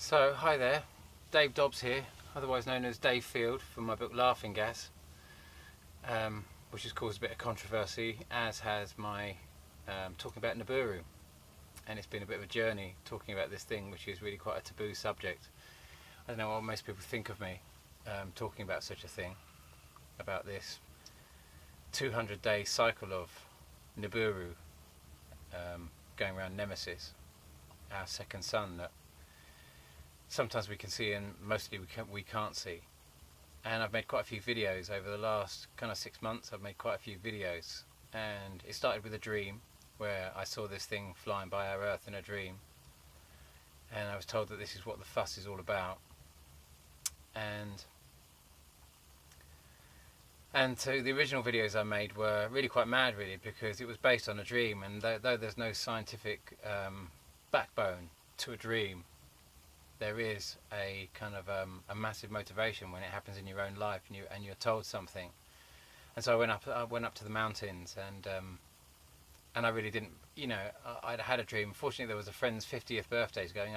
So, hi there, Dave Dobbs here, otherwise known as Dave Field, from my book Laughing Gas, which has caused a bit of controversy, as has my talking about Nibiru. And it's been a bit of a journey talking about this thing, which is really quite a taboo subject. I don't know what most people think of me talking about such a thing, about this 200-day cycle of Nibiru going around Nemesis, our second sun that sometimes we can see and mostly we can't see. And I've made quite a few videos over the last kind of 6 months. I've made quite a few videos, and it started with a dream where I saw this thing flying by our Earth in a dream, and I was told that this is what the fuss is all about. And so the original videos I made were really quite mad, really, because it was based on a dream, and though there's no scientific backbone to a dream, there is a kind of a massive motivation when it happens in your own life and you're told something. And so I went up to the mountains, and I really didn't, I'd had a dream. Fortunately, there was a friend's 50th birthday going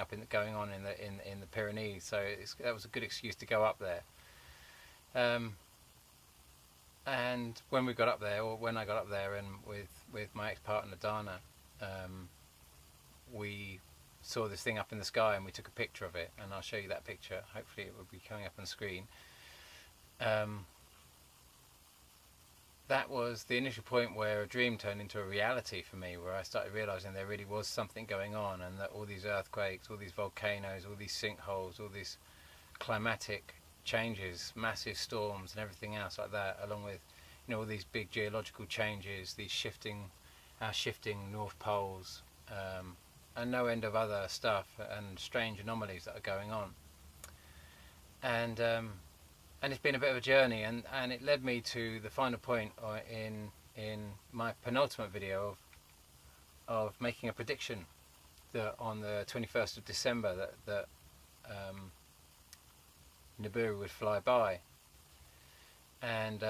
on in the Pyrenees, so that was a good excuse to go up there. And when we got up there, or when I got up there, and with my ex-partner Dana, we saw this thing up in the sky, and we took a picture of it, and I'll show you that picture. Hopefully it will be coming up on the screen. That was the initial point where a dream turned into a reality for me, where I started realizing there really was something going on, and that all these earthquakes, all these volcanoes, all these sinkholes, all these climatic changes, massive storms and everything else like that, along with all these big geological changes, these shifting north poles, and no end of other stuff and strange anomalies that are going on. And it's been a bit of a journey, and it led me to the final point in my penultimate video of making a prediction that on the 21st of December that Nibiru would fly by. And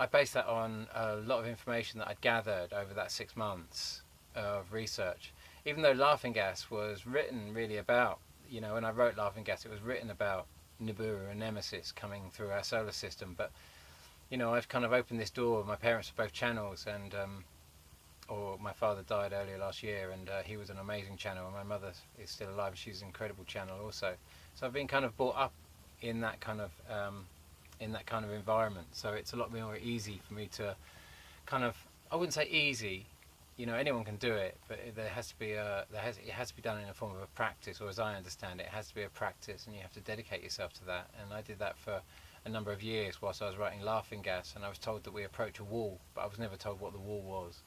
I based that on a lot of information that I'd gathered over that 6 months of research. Even though Laughing Gas was written really about, when I wrote Laughing Gas, it was written about Nibiru and Nemesis coming through our solar system. But, I've kind of opened this door. My parents are both channels, and or my father died earlier last year, and he was an amazing channel, and my mother is still alive. She's an incredible channel also. So I've been kind of brought up in that kind of environment. So it's a lot more easy for me to kind of, I wouldn't say easy, anyone can do it, but it has to be done in a form of a practice, or as I understand it, it has to be a practice, and you have to dedicate yourself to that. And I did that for a number of years whilst I was writing Laughing Gas, and I was told that we approach a wall, but I was never told what the wall was.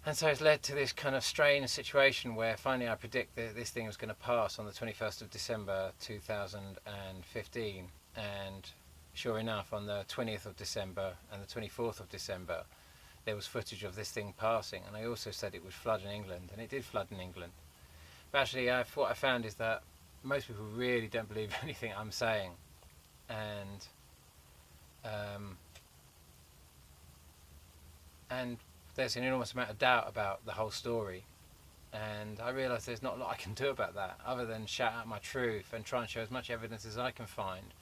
And so it's led to this kind of strange situation where finally I predict that this thing was going to pass on the 21st of December 2015, and sure enough, on the 20th of December and the 24th of December there was footage of this thing passing. And I also said it would flood in England, and it did flood in England. But actually what I found is that most people really don't believe anything I'm saying, and there's an enormous amount of doubt about the whole story. And I realised there's not a lot I can do about that other than shout out my truth and try and show as much evidence as I can find,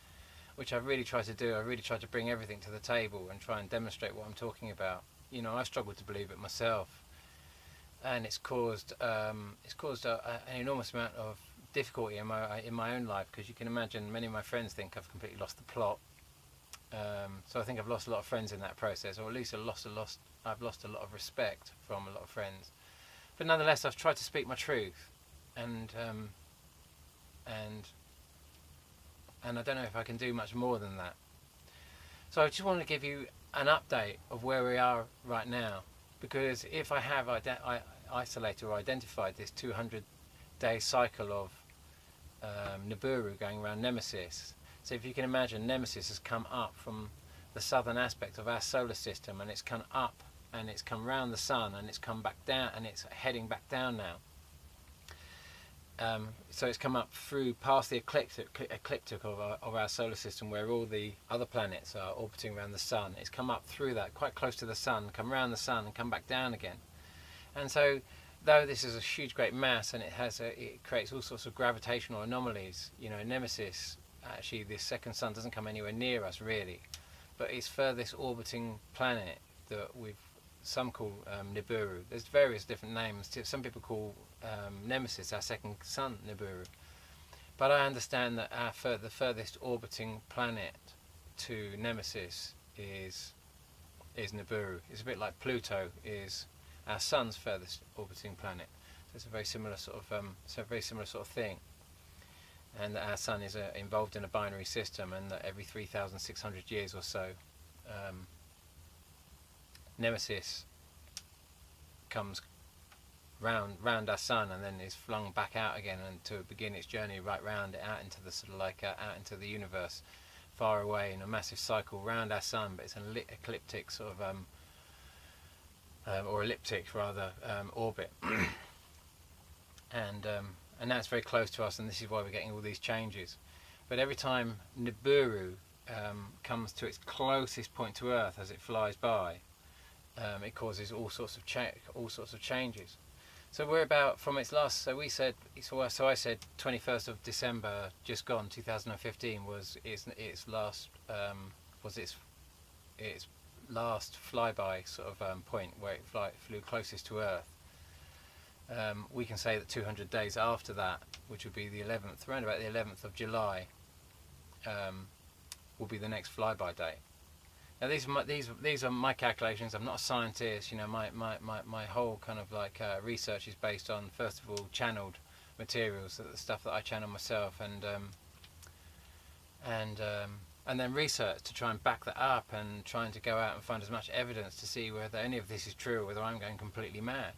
which I've really tried to do. I really tried to bring everything to the table and try and demonstrate what I'm talking about. I've struggled to believe it myself, and it's caused an enormous amount of difficulty in my own life, because you can imagine many of my friends think I've completely lost the plot. So I think I've lost a lot of friends in that process, or at least I've lost a lot of respect from a lot of friends. But nonetheless, I've tried to speak my truth, and I don't know if I can do much more than that. So I just wanted to give you an update of where we are right now, because if I have isolated or identified this 200-day cycle of Nibiru going around Nemesis. So if you can imagine, Nemesis has come up from the southern aspect of our solar system, and it's come up, and it's come round the sun, and it's come back down, and it's heading back down now. So it's come up through past the ecliptic of our solar system, where all the other planets are orbiting around the sun. It's come up through that, quite close to the sun, come around the sun and come back down again. And so though this is a huge, great mass, and it creates all sorts of gravitational anomalies. You know, Nemesis, actually, this second sun doesn't come anywhere near us really, but its furthest orbiting planet that some call Nibiru. There's various different names. Some people call Nemesis our second sun Nibiru, but I understand that the furthest orbiting planet to Nemesis is Nibiru. It's a bit like Pluto is our sun's furthest orbiting planet. So it's a very similar sort of thing. And that our sun is involved in a binary system, and that every 3,600 years or so, Nemesis comes round our sun and then is flung back out again, and to begin its journey right round it out into the sort of like out into the universe, far away in a massive cycle round our sun. But it's an ecliptic sort of or elliptic rather orbit, and that's very close to us, and this is why we're getting all these changes. But every time Nibiru comes to its closest point to Earth as it flies by, it causes all sorts of changes. So we're about from its last. So I said 21st of December, just gone, 2015 was its last flyby sort of point where it flew closest to Earth. We can say that 200 days after that, which would be the 11th, around about the 11th of July, will be the next flyby date. Now these are my calculations. I'm not a scientist. You know, my whole kind of like research is based on, first of all, channeled materials, the stuff that I channel myself, and then research to try and back that up, and trying to go out and find as much evidence to see whether any of this is true or whether I'm going completely mad.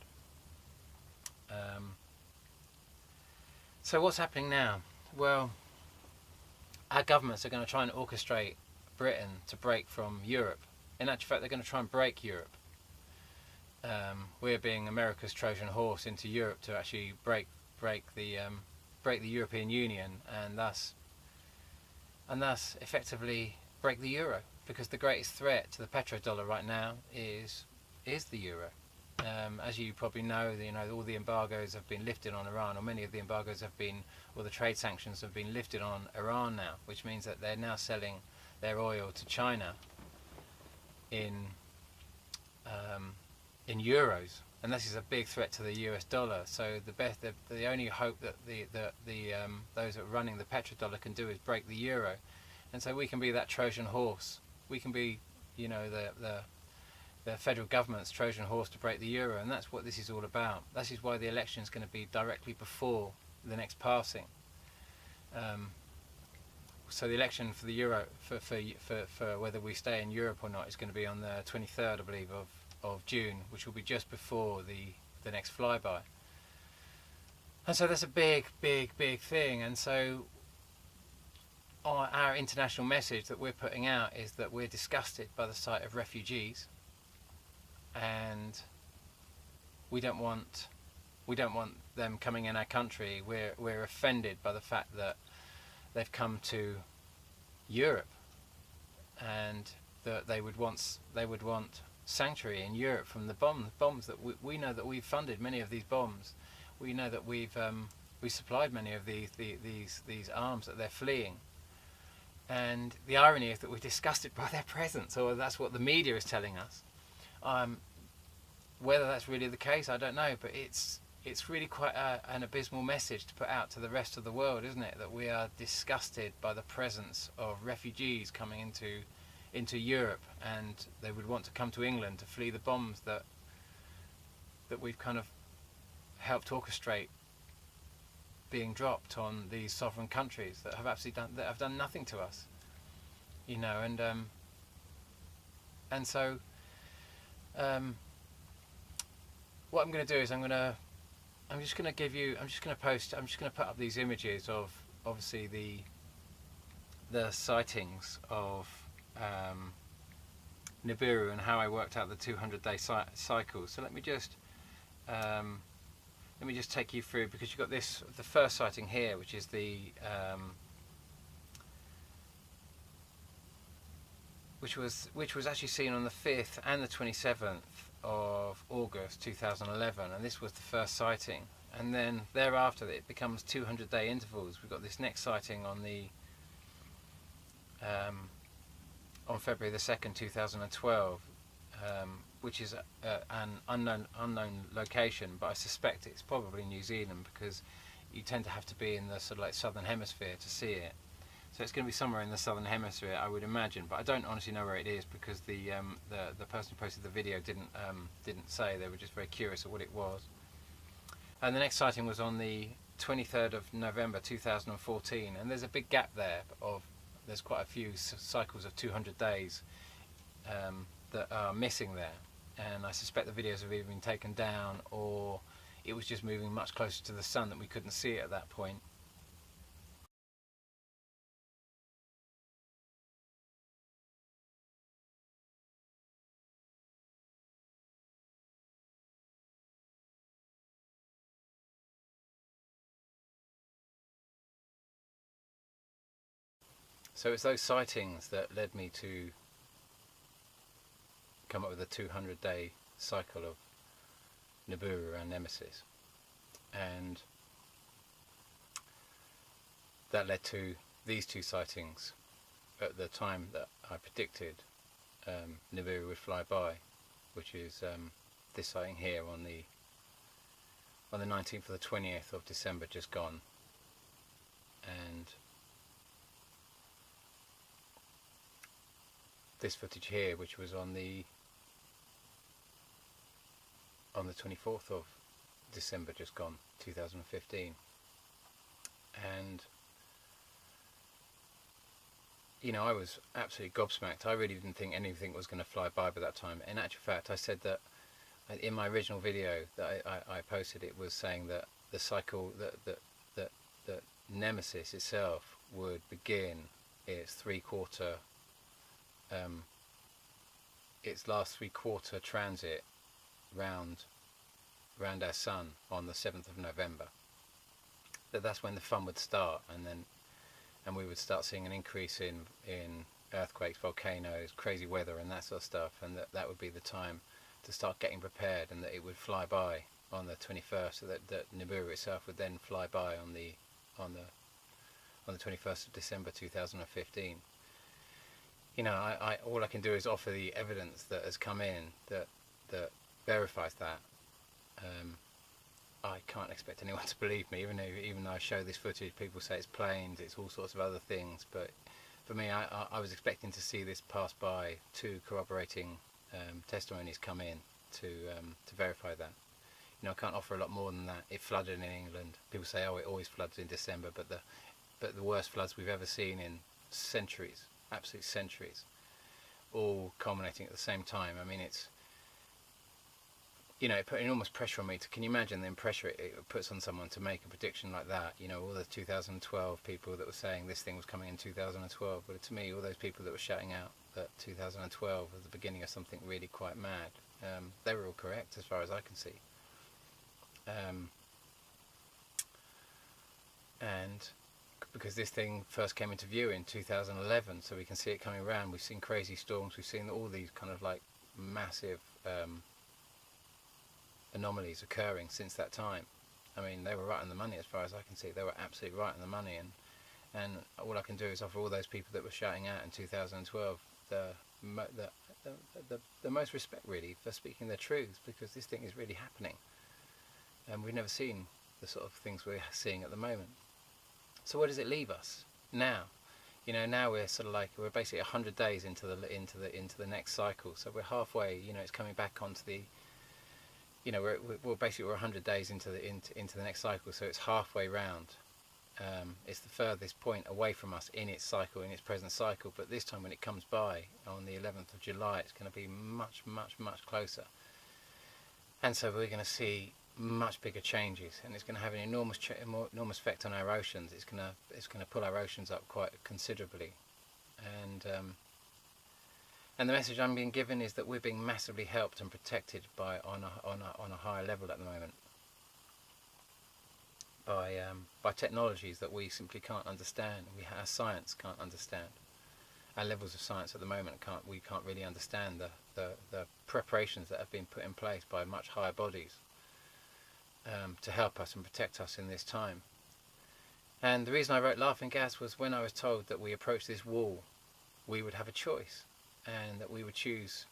So what's happening now? Well, our governments are going to try and orchestrate Britain to break from Europe. In actual fact, they're going to try and break Europe. We're being America's Trojan horse into Europe to actually break the European Union, and thus effectively break the euro, because the greatest threat to the petrodollar right now is the euro. As you probably know, all the embargoes have been lifted on Iran, or many of the embargoes have been, or the trade sanctions have been lifted on Iran now, which means that they're now selling their oil to China in euros, and this is a big threat to the US dollar. So the only hope that those that are running the petrodollar can do is break the euro, and so we can be that Trojan horse. We can be, the federal government's Trojan horse to break the euro, and that's what this is all about. This is why the election is going to be directly before the next passing. So the election for the euro, for whether we stay in Europe or not, is going to be on the 23rd, I believe, of June, which will be just before the next flyby. And so that's a big thing. And so our international message that we're putting out is that we're disgusted by the sight of refugees, and we don't want them coming in our country. We're offended by the fact that they've come to Europe, and that they would want sanctuary in Europe from the bombs that we know that we've funded many of these bombs. We know that we supplied many of these arms that they're fleeing. And the irony is that we're disgusted by their presence, or that's what the media is telling us. Whether that's really the case, I don't know, but it's really quite an abysmal message to put out to the rest of the world, isn't it? That we are disgusted by the presence of refugees coming into Europe, and they would want to come to England to flee the bombs that we've kind of helped orchestrate being dropped on these sovereign countries that have done nothing to us, and so what I'm going to do is I'm just going to put up these images of obviously the sightings of Nibiru and how I worked out the 200-day cycle. So let me just take you through, because you've got the first sighting here, which is which was actually seen on the 5th and the 27th of August 2011, and this was the first sighting. And then thereafter it becomes 200-day intervals. We've got this next sighting on on February the 2nd 2012, which is an unknown location, but I suspect it's probably New Zealand, because you tend to have to be in the sort of like southern hemisphere to see it. So it's going to be somewhere in the southern hemisphere, I would imagine, but I don't honestly know where it is, because the person who posted the video didn't say. They were just very curious of what it was. And the next sighting was on the 23rd of November 2014, and there's a big gap there there's quite a few cycles of 200 days that are missing there, and I suspect the videos have either been taken down, or it was just moving much closer to the sun that we couldn't see it at that point. So it's those sightings that led me to come up with a 200-day cycle of Nibiru and Nemesis, and that led to these two sightings at the time that I predicted Nibiru would fly by, which is this sighting here on the 19th or the 20th of December just gone, and this footage here, which was on the 24th of December just gone, 2015. And you know, I was absolutely gobsmacked. I really didn't think anything was going to fly by that time. In actual fact, I said that in my original video that I posted, it was saying that the cycle that Nemesis itself would begin its its last three-quarter transit round our sun on the 7th of November. That's when the fun would start, and we would start seeing an increase in earthquakes, volcanoes, crazy weather, and that sort of stuff, and that would be the time to start getting prepared, and that it would fly by on the 21st, so that Nibiru itself would then fly by on the 21st of December 2015. You know, all I can do is offer the evidence that has come in that verifies that. I can't expect anyone to believe me, even though I show this footage. People say it's planes, it's all sorts of other things, but for me, I was expecting to see this pass by, two corroborating testimonies come in to verify that. You know, I can't offer a lot more than that. It flooded in England. People say, oh, it always floods in December, but the worst floods we've ever seen in centuries, absolute centuries, all culminating at the same time. I mean, it's, you know, it put enormous pressure on me. Can you imagine the pressure it puts on someone to make a prediction like that? You know, all the 2012 people that were saying this thing was coming in 2012. But to me, all those people that were shouting out that 2012 was the beginning of something really quite mad, they were all correct as far as I can see. And because this thing first came into view in 2011, so we can see it coming around. We've seen crazy storms. We've seen all these kind of like massive anomalies occurring since that time. I mean, they were right on the money as far as I can see. They were absolutely right on the money, and all I can do is offer all those people that were shouting out in 2012 the most respect, really, for speaking their truth, because this thing is really happening, and we've never seen the sort of things we're seeing at the moment. So where does it leave us now? You know, now we're sort of like, we're basically 100 days into the next cycle. So we're halfway. You know, it's coming back onto the, you know, we're basically 100 days into the next cycle. So it's halfway round. It's the furthest point away from us in its cycle, in its present cycle. But this time, when it comes by on the 11th of July, it's going to be much, much, much closer. And so we're going to see much bigger changes, and it's going to have an enormous effect on our oceans. It's going to pull our oceans up quite considerably, and the message I'm being given is that we're being massively helped and protected by on a higher level at the moment by technologies that we simply can't understand. Our science can't understand. Our levels of science at the moment we can't really understand the the preparations that have been put in place by much higher bodies to help us and protect us in this time. And the reason I wrote Laughing Gas was when I was told that we approached this wall, we would have a choice, and that we would choose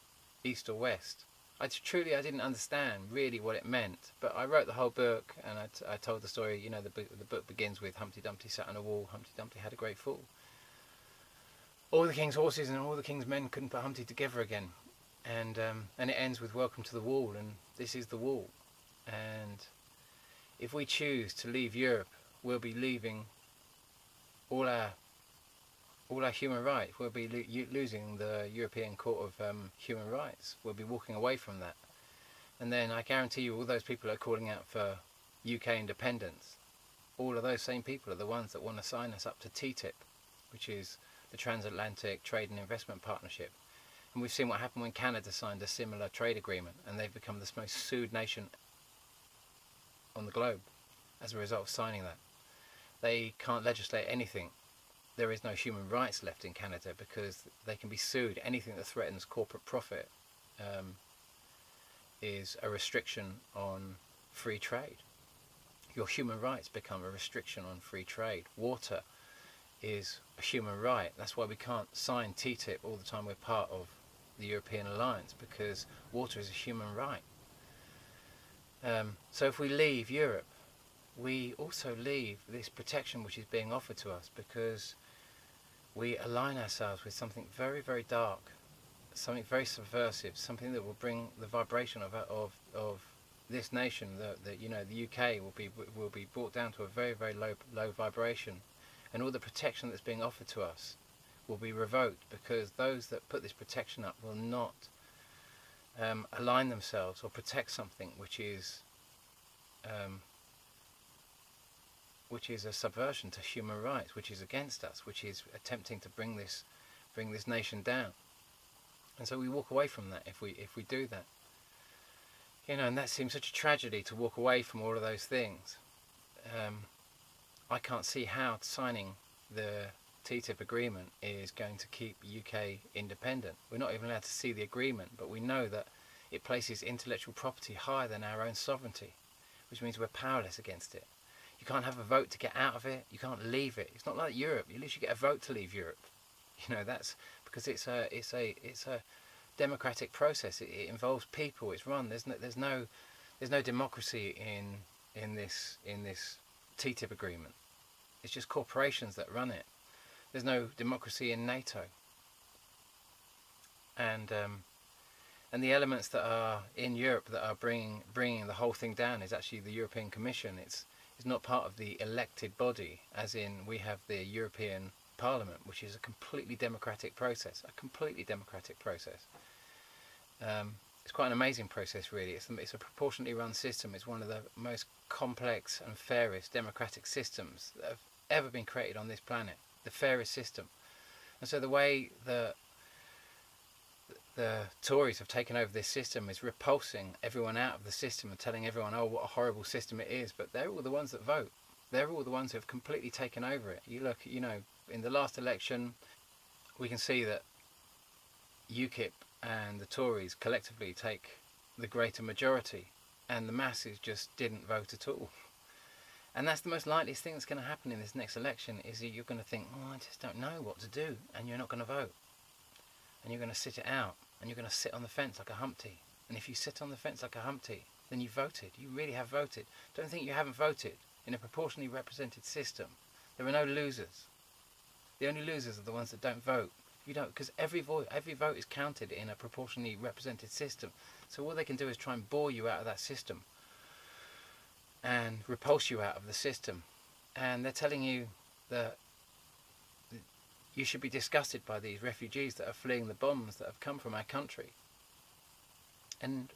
east or west. I didn't understand really what it meant, but I wrote the whole book, and I told the story. You know, the book begins with Humpty Dumpty sat on a wall, Humpty Dumpty had a great fall. All the king's horses and all the king's men couldn't put Humpty together again, and it ends with welcome to the wall, and this is the wall. And if we choose to leave Europe, we'll be leaving all our human rights. We'll be losing the European Court of Human Rights. We'll be walking away from that. And then I guarantee you all those people that are calling out for UK independence, all of those same people are the ones that want to sign us up to TTIP, which is the Transatlantic Trade and Investment Partnership. And we've seen what happened when Canada signed a similar trade agreement, and they've become the most sued nation on the globe as a result of signing that. They can't legislate anything. There is no human rights left in Canada because they can be sued. Anything that threatens corporate profit is a restriction on free trade. Your human rights become a restriction on free trade. Water is a human right. That's why we can't sign TTIP all the time we're part of the European Alliance, because water is a human right. So if we leave Europe, we also leave this protection which is being offered to us, because we align ourselves with something very, very dark, something very subversive, something that will bring the vibration of this nation. The UK will be brought down to a very, very low vibration, and all the protection that's being offered to us will be revoked, because those that put this protection up will not align themselves or protect something which is a subversion to human rights, which is against us, which is attempting to bring this nation down. And so we walk away from that if we do that. You know, and that seems such a tragedy, to walk away from all of those things. I can't see how signing the TTIP agreement is going to keep UK independent. We're not even allowed to see the agreement, but we know that it places intellectual property higher than our own sovereignty, which means we're powerless against it. You can't have a vote to get out of it. You can't leave it. It's not like Europe. At least you get a vote to leave Europe. You know, that's because it's a democratic process. It involves people. It's run. There's no democracy in this TTIP agreement. It's just corporations that run it. There's no democracy in NATO. And the elements that are in Europe that are bringing the whole thing down is actually the European Commission. It's not part of the elected body, as in we have the European Parliament, which is a completely democratic process. It's quite an amazing process, really. It's a proportionately run system. It's one of the most complex and fairest democratic systems that have ever been created on this planet. The fairest system. And so the way the Tories have taken over this system is repulsing everyone out of the system and telling everyone, oh, what a horrible system it is. But they're all the ones that vote. They're all the ones who have completely taken over it. You look, you know, in the last election, we can see that UKIP and the Tories collectively take the greater majority, and the masses just didn't vote at all. And that's the most likeliest thing that's going to happen in this next election, is that you're going to think, oh, I just don't know what to do, and you're not going to vote. And you're going to sit it out, and you're going to sit on the fence like a Humpty. And if you sit on the fence like a Humpty, then you voted. You really have voted. Don't think you haven't voted. In a proportionally represented system, there are no losers. The only losers are the ones that don't vote. You don't, because every vote is counted in a proportionally represented system. So all they can do is try and bore you out of that system and repulse you out of the system. And they're telling you that you should be disgusted by these refugees that are fleeing the bombs that have come from our country. And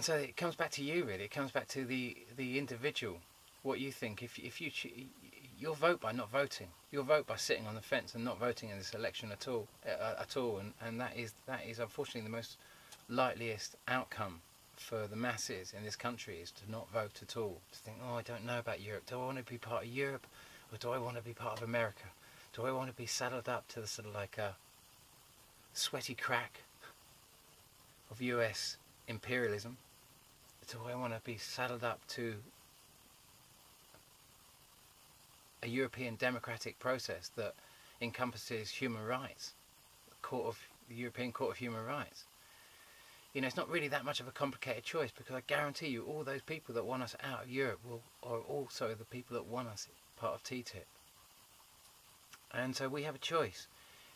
so it comes back to you, really. It comes back to the individual. What you think. If you'll vote by not voting. You'll vote by sitting on the fence and not voting in this election at all. And that is unfortunately the most likeliest outcome for the masses in this country, is to not vote at all. To think, oh, I don't know about Europe. Do I want to be part of Europe, or do I want to be part of America? Do I want to be saddled up to the sort of like sweaty crack of US imperialism? Do I want to be saddled up to a European democratic process that encompasses human rights, the European Court of Human Rights? You know, it's not really that much of a complicated choice, because I guarantee you all those people that want us out of Europe are also the people that want us part of TTIP. And so we have a choice.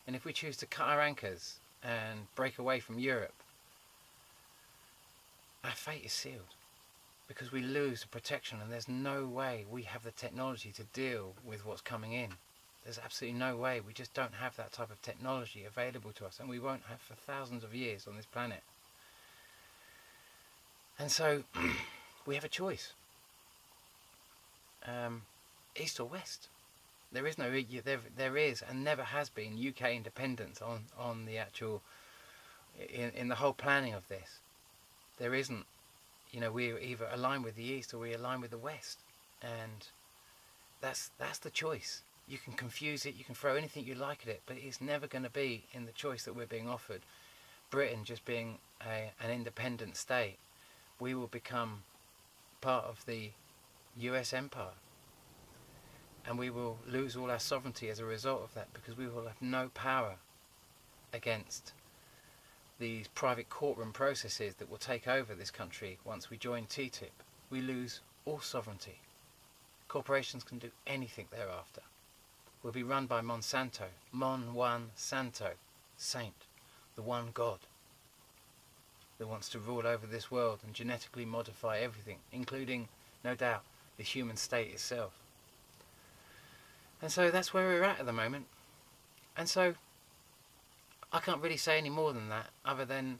And if we choose to cut our anchors and break away from Europe, our fate is sealed, because we lose the protection, and there's no way we have the technology to deal with what's coming in. There's absolutely no way. We just don't have that type of technology available to us, and we won't have for thousands of years on this planet. And so we have a choice, east or west. There is no, there is and never has been UK independence on the actual, in the whole planning of this. There isn't, you know, we're either aligned with the east or we align with the west, and that's the choice. You can confuse it, you can throw anything you like at it, but it's never going to be in the choice that we're being offered. Britain just being an independent state, we will become part of the US empire, and we will lose all our sovereignty as a result of that, because we will have no power against these private courtroom processes that will take over this country once we join TTIP. We lose all sovereignty. Corporations can do anything thereafter. We'll be run by Monsanto, Mon-One-Santo, Saint, the one God, that wants to rule over this world and genetically modify everything, including, no doubt, the human state itself. And so that's where we're at the moment. And so I can't really say any more than that, other than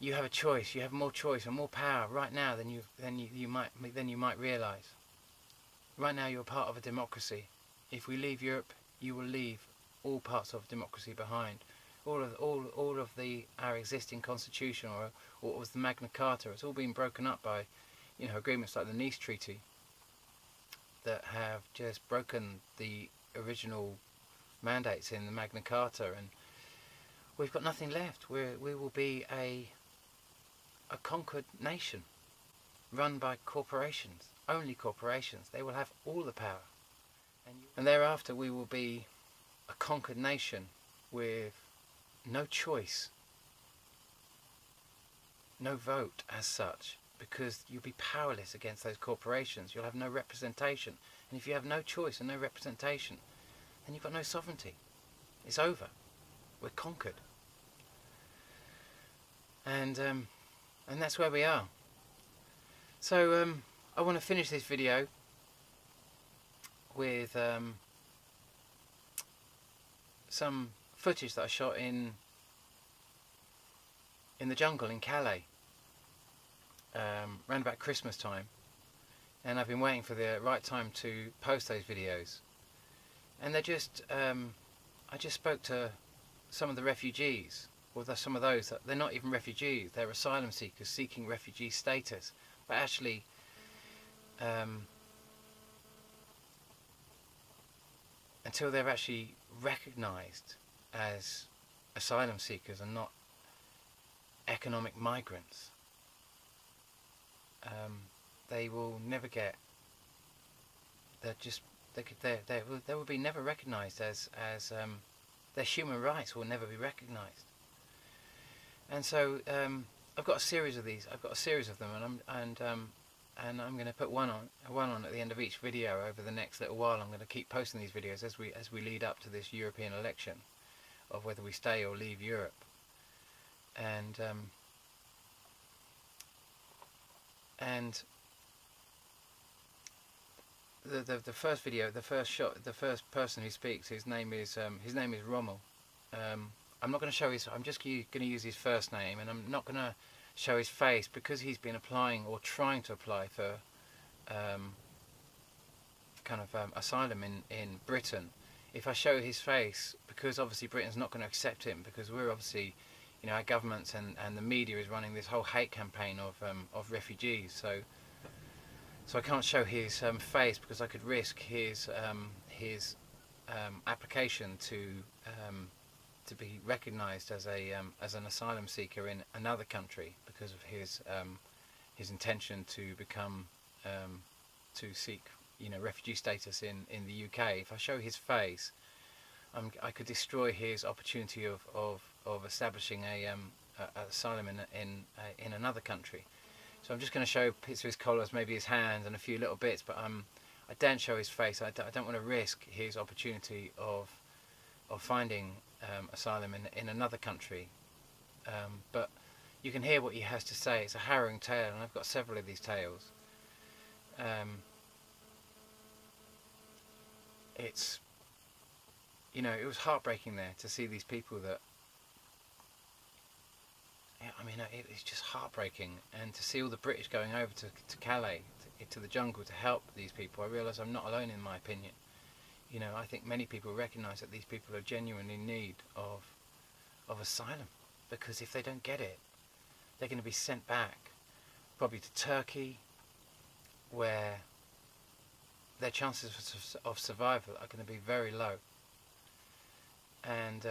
you have a choice. You have more choice and more power right now than you might realise. Right now you're part of a democracy. If we leave Europe, you will leave all parts of democracy behind. All of our existing constitution, or what was the Magna Carta, it's all been broken up by, you know, agreements like the Nice Treaty that have just broken the original mandates in the Magna Carta, and we've got nothing left. We will be a conquered nation, run by corporations, only corporations. They will have all the power, and thereafter we will be a conquered nation with no choice, no vote as such, because you'll be powerless against those corporations. You'll have no representation, and if you have no choice and no representation, then you've got no sovereignty. It's over. We're conquered. And that's where we are. So I want to finish this video with some footage that I shot in the jungle in Calais around about Christmas time, and I've been waiting for the right time to post those videos. And they're just I just spoke to some of the refugees, or some of those that they're not even refugees, they're asylum seekers seeking refugee status, but actually until they're actually recognised as asylum seekers and not economic migrants, they will never get. They will be never recognised as their human rights will never be recognised. And so I've got a series of these. I've got a series of them, and I'm going to put one on at the end of each video over the next little while. I'm going to keep posting these videos as we lead up to this European election of whether we stay or leave Europe. And the first video, the first shot, the first person who speaks, his name is Rommel. I'm not going to show his. I'm just going to use his first name, and I'm not going to show his face because he's been applying or trying to apply for asylum in Britain. If I show his face, because obviously Britain's not going to accept him, because we're obviously, you know, our governments and the media is running this whole hate campaign of refugees. So I can't show his face because I could risk his application to to be recognised as an asylum seeker in another country because of his intention to become to seek refugee status in the UK. If I show his face, I could destroy his opportunity of establishing a asylum in another country. So I'm just going to show bits of his collars, maybe his hands and a few little bits, but I don't show his face. I don't want to risk his opportunity of finding asylum in another country. But you can hear what he has to say. It's a harrowing tale, and I've got several of these tales. It's, it was heartbreaking there to see these people that, it's just heartbreaking, and to see all the British going over to Calais, to the jungle to help these people. I realise I'm not alone in my opinion. I think many people recognise that these people are genuinely in need of asylum, because if they don't get it, they're going to be sent back, probably to Turkey, where their chances of survival are going to be very low. And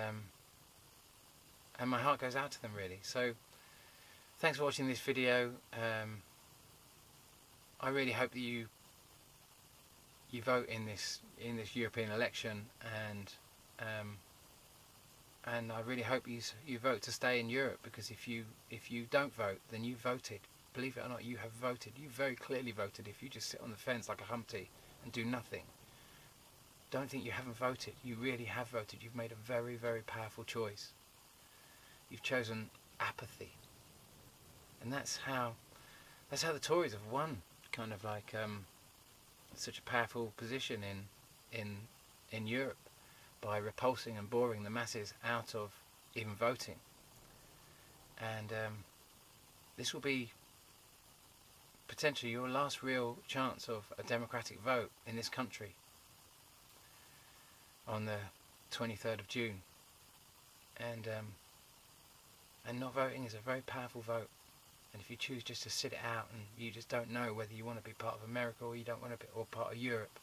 my heart goes out to them, really. So thanks for watching this video. I really hope that you vote in this European election, and I really hope you vote to stay in Europe, because if you don't vote, then you voted. Believe it or not, you have voted. You very clearly voted. If you just sit on the fence like a Humpty and do nothing, don't think you haven't voted. You really have voted. You've made a very, very powerful choice. You've chosen apathy, and that's how the Tories have won, kind of like such a powerful position in Europe, by repulsing and boring the masses out of even voting. And this will be potentially your last real chance of a democratic vote in this country on the 23rd of June. And not voting is a very powerful vote. And if you choose just to sit it out, and you just don't know whether you want to be part of America or you don't want to be, or part of Europe,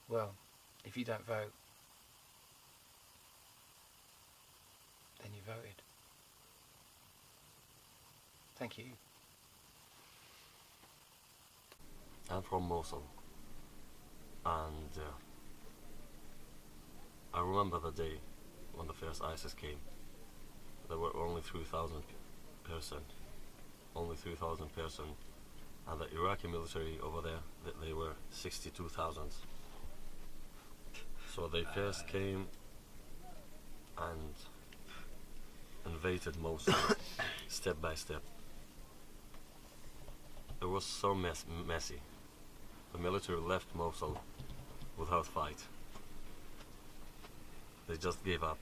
well, if you don't vote, then you voted. Thank you. I'm from Mosul, and I remember the day when the first ISIS came. There were only 3,000 persons, and the Iraqi military over there, they were 62,000. So they first came and invaded Mosul step by step. It was so messy. The military left Mosul without fight. They just gave up.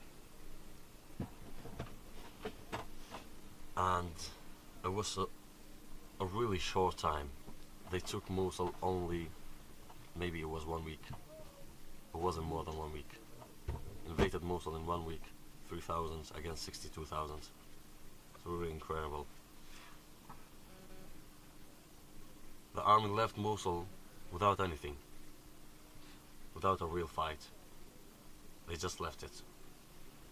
And it was a really short time. They took Mosul only, maybe it was 1 week. It wasn't more than 1 week. Invaded Mosul in 1 week, 3,000 against 62,000. It's really incredible. The army left Mosul without anything, without a real fight. They just left it.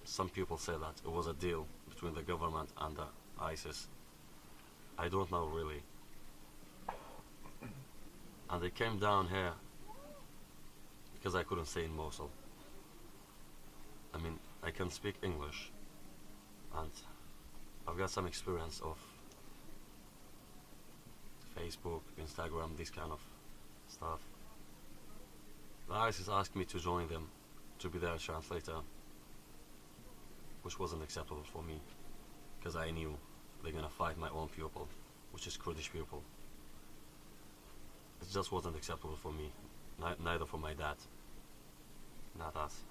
Some people say that it was a deal between the government and the ISIS. I don't know really. And they came down here because I couldn't stay in Mosul. I mean, I can speak English, and I've got some experience of Facebook, Instagram, this kind of stuff. The ISIS asked me to join them, to be their translator, which wasn't acceptable for me, because I knew they're gonna fight my own people, which is Kurdish people. It just wasn't acceptable for me, neither for my dad, not us.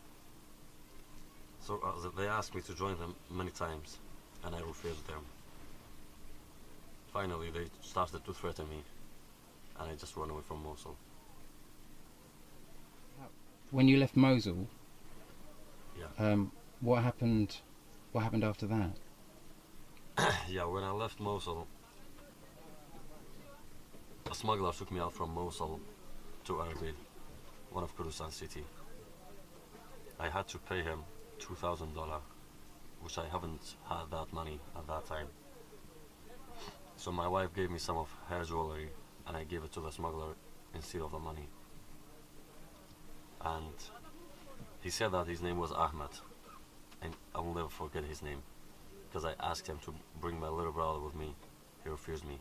So they asked me to join them many times, and I refused them. Finally, they started to threaten me, and I just ran away from Mosul. When you left Mosul, yeah. What happened? What happened after that? Yeah, when I left Mosul, a smuggler took me out from Mosul to Erbil, one of Kurdistan city. I had to pay him $2,000 which I haven't had that money at that time. So my wife gave me some of her jewelry, and I gave it to the smuggler instead of the money. And he said that his name was Ahmed, and I will never forget his name, because I asked him to bring my little brother with me. He refused me.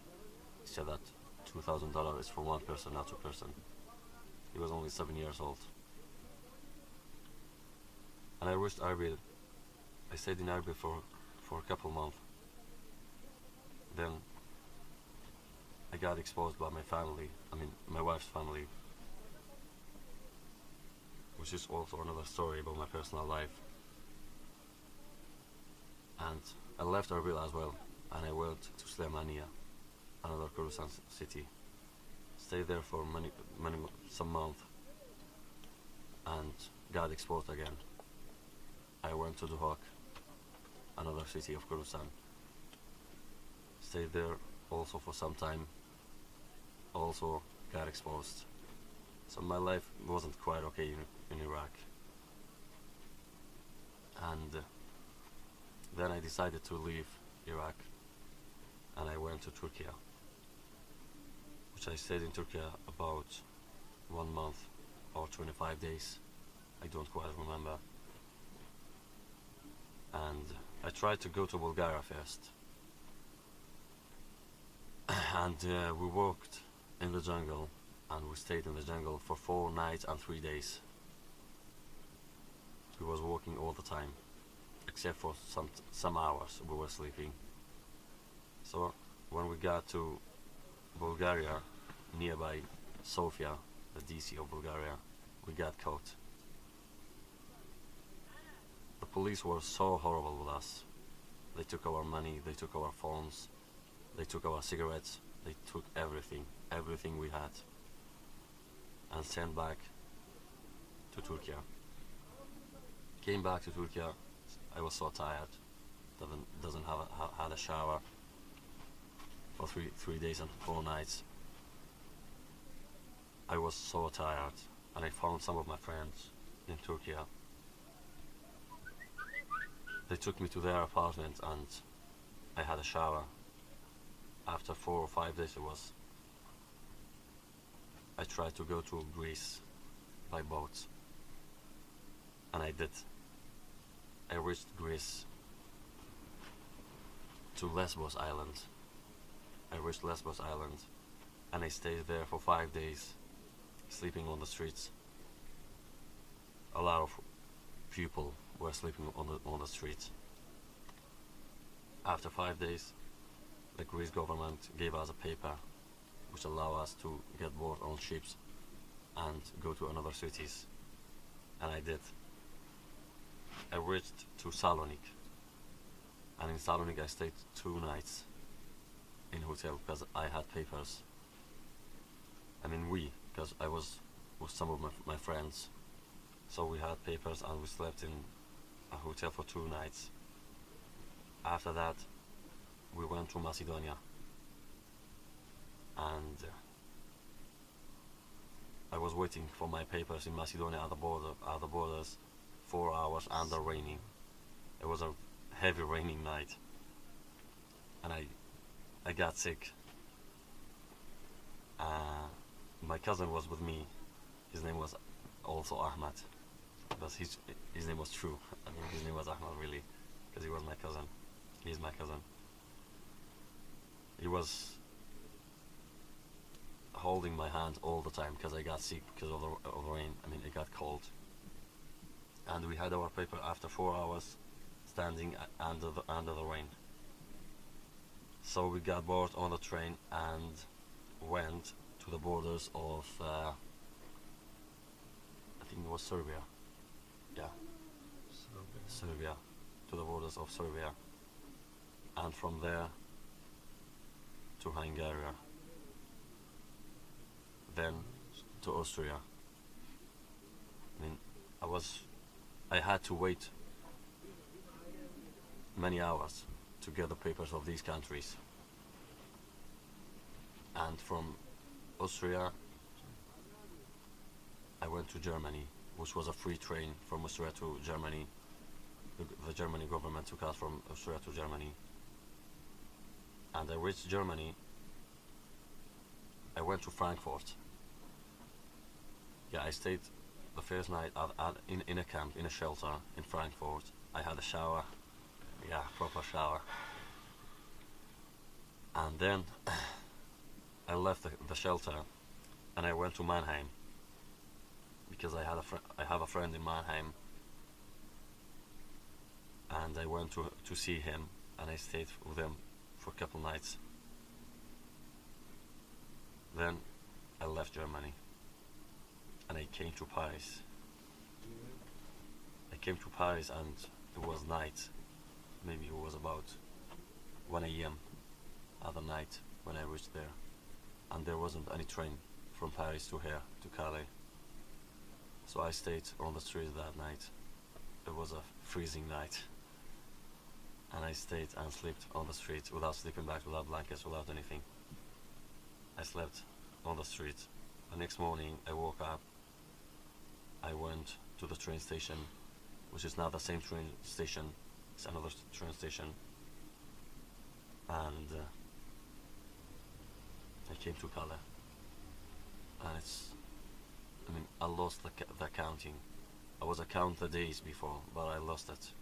He said that $2,000 is for one person, not two person. He was only 7 years old. And I reached Erbil. I stayed in Erbil for a couple months. Then I got exposed by my family, my wife's family, which is also another story about my personal life. And I left Erbil as well, and I went to Slemania, another Kurdistan city. Stayed there for some months, and got exposed again. I went to Duhok, another city of Kurdistan. Stayed there also for some time. Also got exposed. So my life wasn't quite okay in Iraq. And then I decided to leave Iraq, and I went to Turkey, which I stayed in Turkey about 1 month or 25 days. I don't quite remember. And I tried to go to Bulgaria first. And we walked in the jungle, and we stayed in the jungle for 4 nights and 3 days. We was walking all the time, except for some hours we were sleeping. So when we got to Bulgaria, nearby Sofia, the DC of Bulgaria, we got caught. The police were so horrible with us. They took our money, they took our phones, they took our cigarettes, they took everything we had, and sent back to Turkey. Came back to Turkey. I was so tired. Doesn't have had a shower for three days and 4 nights. I was so tired, and I found some of my friends in Turkey. They took me to their apartment, and I had a shower. After 4 or 5 days I tried to go to Greece by boat, and I did. I reached Greece to Lesbos Island. I reached Lesbos Island, and I stayed there for 5 days, sleeping on the streets. A lot of people were sleeping on the streets. After 5 days, the Greece government gave us a paper which allowed us to get board on ships and go to another cities, and I did. I reached to Salonik, and in Salonik I stayed 2 nights in hotel because I had papers. Because I was with some of my friends, so we had papers, and we slept in a hotel for 2 nights. After that, we went to Macedonia, and I was waiting for my papers in Macedonia at the borders 4 hours under raining. It was a heavy raining night, and I got sick. My cousin was with me. His name was also Ahmad, but his name was true. His name was Ahmad really, because he was my cousin. He's my cousin. He was holding my hand all the time because I got sick because of the rain. It got cold. And we had our paper after 4 hours standing under the rain. So we got bored on the train and went to the borders of I think it was Serbia. Yeah, Serbia, to the borders of Serbia, and from there to Hungary, then to Austria. I had to wait many hours to get the papers of these countries. And from Austria, I went to Germany, which was a free train from Austria to Germany. the Germany government took us from Austria to Germany. And I reached Germany. I went to Frankfurt. Yeah, I stayed the first night in a camp, in a shelter in Frankfurt. I had a shower, yeah, proper shower. And then I left the shelter and I went to Mannheim because I have a friend in Mannheim, and I went to see him, and I stayed with him for a couple nights. Then I left Germany and I came to Paris. I came to Paris and it was night. Maybe it was about 1 a.m. other night when I reached there, and there wasn't any train from Paris to here, to Calais. So I stayed on the street that night. It was a freezing night. And I stayed and slept on the street without sleeping bags, without blankets, without anything. I slept on the street. The next morning I woke up. I went to the train station, which is not the same train station, it's another train station. And I came to Calais. And I lost the counting. I was counting the days before, but I lost it.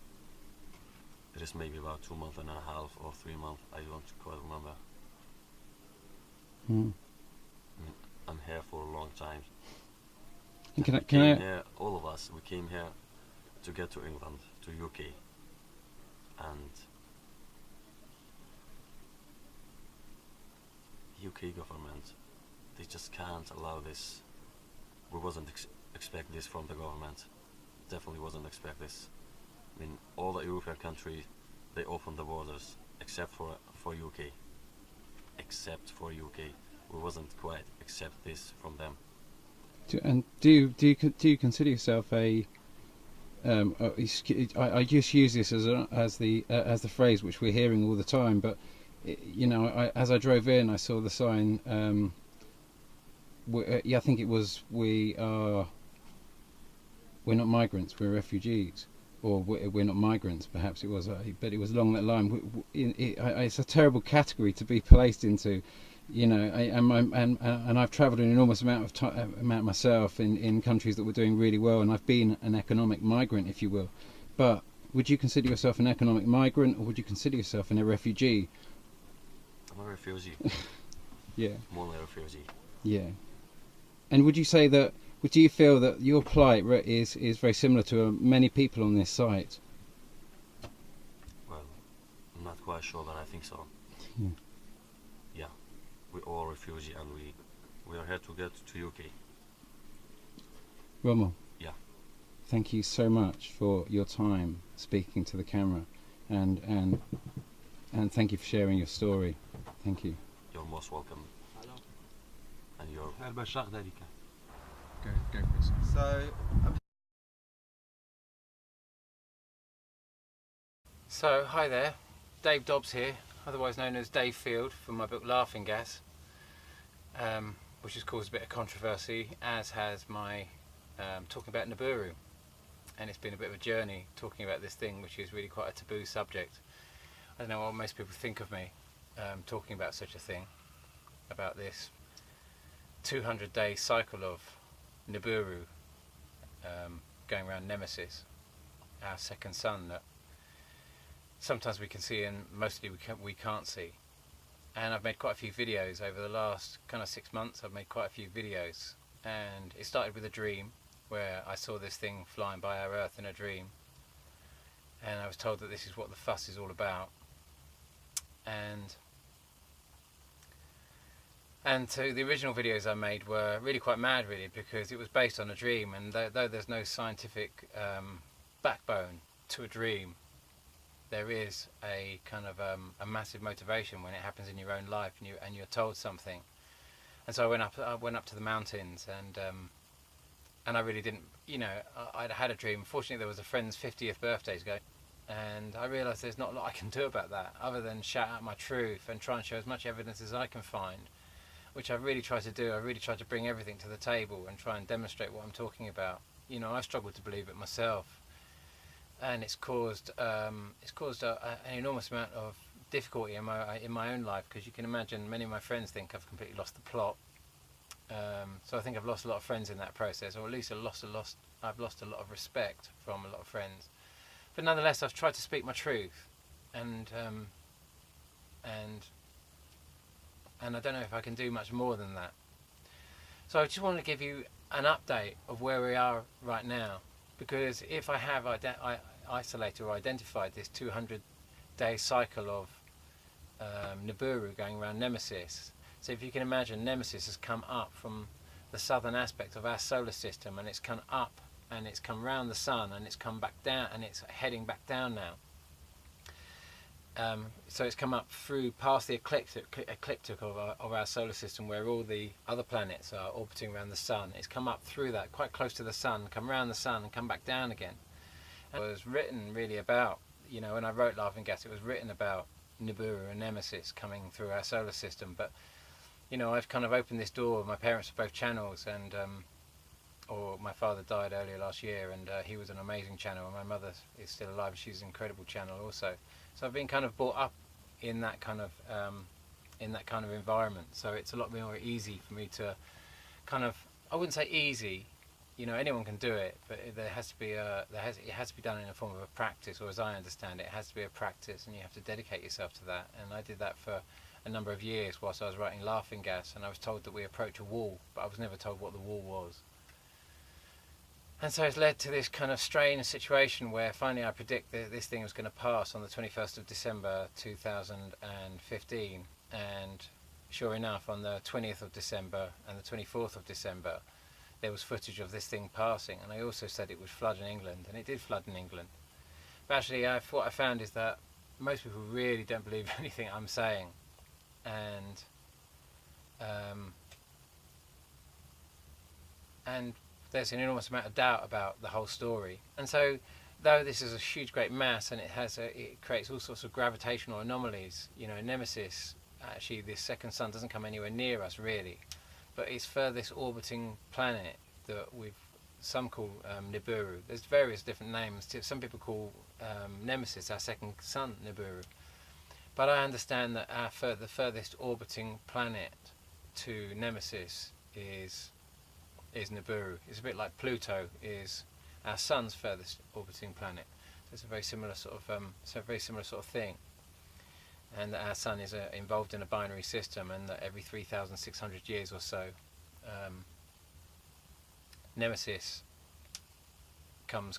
It is maybe about 2 months and a half or 3 months. I don't quite remember. I'm here for a long time. Here, all of us, we came here to get to England, to UK, and UK government, they just can't allow this. We wasn't expect this from the government. Definitely wasn't expect this. I mean, all the European countries, they opened the borders, except for UK. Except for UK, we wasn't quite accept this from them. Do you consider yourself a? I just use this as the phrase which we're hearing all the time, but you know, as I drove in, I saw the sign. I think it was we're not migrants, we're refugees, or we're not migrants. Perhaps it was, but it was along that line. It's a terrible category to be placed into, you know. And I've travelled an enormous amount myself in countries that were doing really well, and I've been an economic migrant, if you will. But would you consider yourself an economic migrant, or would you consider yourself a refugee? I'm a refugee. Yeah. More than a refugee. Yeah. And would you say that? Do you feel that your plight is very similar to many people on this site? Well, I'm not quite sure, but I think so. Yeah. Yeah, we're all refugees, and we are here to get to UK. Rommel. Yeah. Thank you so much for your time speaking to the camera, and thank you for sharing your story. Thank you. You're most welcome. Hello. And you're. Go for it. So, hi there, Dave Dobbs here, otherwise known as Dave Field, from my book Laughing Gas, which has caused a bit of controversy, as has my talking about Nibiru. And it's been a bit of a journey talking about this thing, which is really quite a taboo subject. I don't know what most people think of me talking about such a thing, about this 200-day cycle of Nibiru going around Nemesis, our second sun that sometimes we can see and mostly we can't see. And I've made quite a few videos over the last kind of 6 months. I've made quite a few videos, and it started with a dream where I saw this thing flying by our Earth in a dream, and I was told that this is what the fuss is all about. And so the original videos I made were really quite mad, really, because it was based on a dream, and though there's no scientific backbone to a dream, there is a kind of a massive motivation when it happens in your own life and you're told something. And so I went up to the mountains, and I really didn't, you know, I'd had a dream. Fortunately, there was a friend's 50th birthday to go, and I realised there's not a lot I can do about that other than shout out my truth and try and show as much evidence as I can find, which I really try to do. I really try to bring everything to the table and try and demonstrate what I'm talking about. You know, I struggle to believe it myself. and it's caused an enormous amount of difficulty in my own life, because you can imagine many of my friends think I've completely lost the plot. So I think I've lost a lot of friends in that process, or at least I've lost a lot of respect from a lot of friends. But nonetheless, I've tried to speak my truth, and I don't know if I can do much more than that. So I just want to give you an update of where we are right now, because if I have isolated or identified this 200-day cycle of Nibiru going around Nemesis. So if you can imagine, Nemesis has come up from the southern aspect of our solar system, and it's come up and it's come round the sun and it's come back down, and it's heading back down now. So it's come up through past the ecliptic of our solar system, where all the other planets are orbiting around the sun. It's come up through that, quite close to the sun, come around the sun and come back down again. And it was written really about, when I wrote Laughing Gas, it was written about Nibiru and Nemesis coming through our solar system. But I've kind of opened this door. My parents are both channels, and or my father died earlier last year, and he was an amazing channel, and my mother is still alive. She's an incredible channel also. So I've been kind of brought up in that kind of environment. So it's a lot more easy for me to kind of, I wouldn't say easy, anyone can do it, but it has to be done in a form of a practice, or as I understand it, it has to be a practice, and you have to dedicate yourself to that. And I did that for a number of years whilst I was writing Laughing Gas, and I was told that we approach a wall, but I was never told what the wall was. And so it's led to this kind of strange situation where finally I predict that this thing was going to pass on the 21st of December 2015, and sure enough, on the 20th of December and the 24th of December there was footage of this thing passing. And I also said it would flood in England, and it did flood in England. But actually what I found is that most people really don't believe anything I'm saying, and there's an enormous amount of doubt about the whole story. And so, though this is a huge great mass, and it creates all sorts of gravitational anomalies, Nemesis, actually this second sun doesn't come anywhere near us really, but its furthest orbiting planet that some call Nibiru. There's various different names. Some people call Nemesis our second sun Nibiru. But I understand that the furthest orbiting planet to Nemesis is Nibiru. It's a bit like Pluto is our sun's furthest orbiting planet. So it's a very similar sort of thing. And that our sun is involved in a binary system, and that every 3,600 years or so, Nemesis comes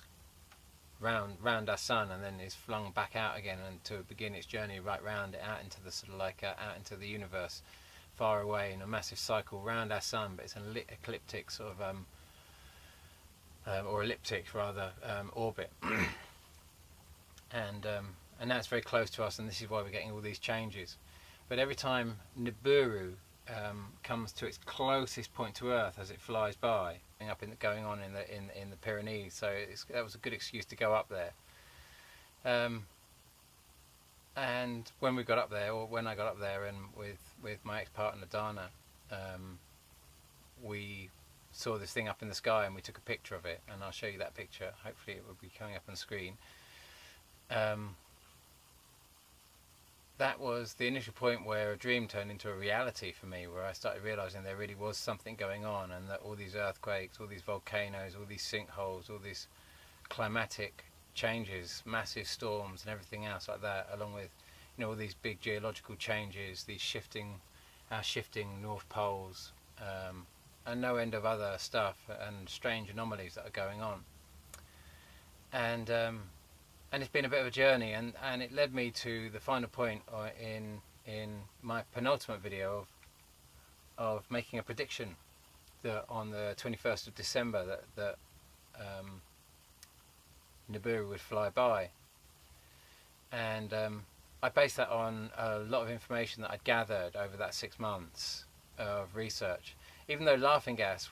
round our sun, and then is flung back out again, and to begin its journey right round it out into the sort of out into the universe, far away in a massive cycle round our sun. But it's an ecliptic sort of or elliptic rather orbit. And now it's very close to us, and this is why we're getting all these changes. But every time Nibiru comes to its closest point to Earth as it flies by, going on in the Pyrenees, so that was a good excuse to go up there. And when we got up there, or when I got up there, and with my ex-partner Dana, we saw this thing up in the sky, and we took a picture of it, and I'll show you that picture. Hopefully it will be coming up on the screen. That was the initial point where a dream turned into a reality for me, where I started realising there really was something going on, and that all these earthquakes, all these volcanoes, all these sinkholes, all these climatic changes, massive storms and everything else like that, along with all these big geological changes, these shifting north poles, and no end of other stuff and strange anomalies that are going on. And it's been a bit of a journey, and it led me to the final point in my penultimate video of making a prediction that on the 21st of December that Nibiru would fly by. And I based that on a lot of information that I'd gathered over that 6 months of research. Even though Laughing Gas